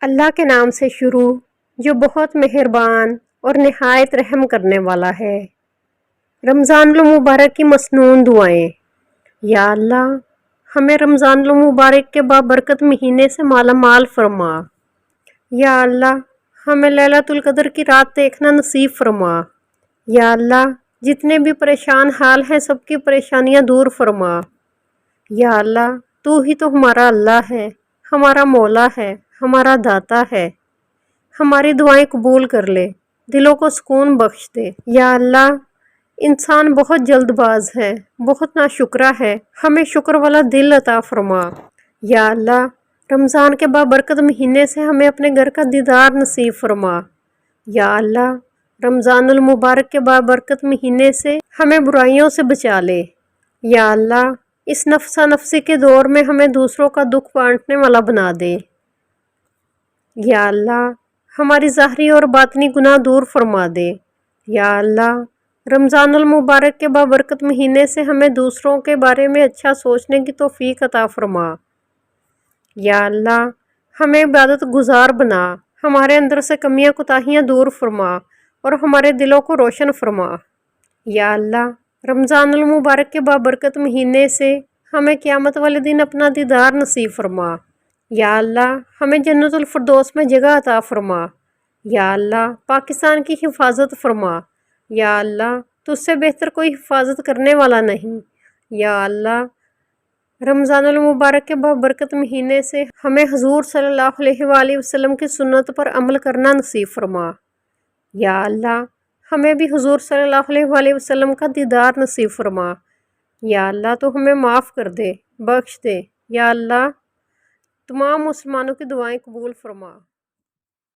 اللہ کے نام سے شروع جو بہت مہربان اور نہایت رحم کرنے والا ہے۔ رمضان المبارک کی مسنون دعائیں۔ یا اللہ ہمیں رمضان المبارک کے بابرکت مہینے سے مالا مال فرما۔ یا اللہ ہمیں لیلۃ القدر کی رات دیکھنا نصیب فرما۔ یا اللہ جتنے بھی پریشان حال ہیں سب کی پریشانیاں دور فرما۔ یا اللہ تو ہی تو ہمارا اللہ ہے، ہمارا مولا ہے، ہمارا داتا ہے، ہماری دعائیں قبول کر لے، دلوں کو سکون بخش دے۔ یا اللہ انسان بہت جلد باز ہے، بہت ناشکرا ہے، ہمیں شکر والا دل عطا فرما۔ یا اللہ رمضان کے بابرکت مہینے سے ہمیں اپنے گھر کا دیدار نصیب فرما۔ یا اللہ رمضان المبارک کے بابرکت مہینے سے ہمیں برائیوں سے بچا لے۔ یا اللہ اس نفسا نفسی کے دور میں ہمیں دوسروں کا دکھ بانٹنے والا بنا دے۔ یا اللہ ہماری ظاہری اور باطنی گناہ دور فرما دے۔ یا اللہ رمضان المبارک کے بابرکت مہینے سے ہمیں دوسروں کے بارے میں اچھا سوچنے کی توفیق عطا فرما۔ یا اللہ ہمیں عبادت گزار بنا، ہمارے اندر سے کمیاں کوتاہیاں دور فرما اور ہمارے دلوں کو روشن فرما۔ یا اللہ رمضان المبارک کے بابرکت مہینے سے ہمیں قیامت والے دن اپنا دیدار نصیب فرما۔ یا اللہ ہمیں جنت الفردوس میں جگہ عطا فرما۔ یا اللہ پاکستان کی حفاظت فرما۔ یا اللہ تجھ سے بہتر کوئی حفاظت کرنے والا نہیں۔ یا اللہ رمضان المبارک کے بابرکت مہینے سے ہمیں حضور صلی اللہ علیہ وآلہ وسلم کی سنت پر عمل کرنا نصیب فرما۔ یا اللہ ہمیں بھی حضور صلی اللہ علیہ وآلہ وسلم کا دیدار نصیب فرما۔ یا اللہ تو ہمیں معاف کر دے، بخش دے۔ یا اللہ تمام مسلمانوں کی دعائیں قبول فرما۔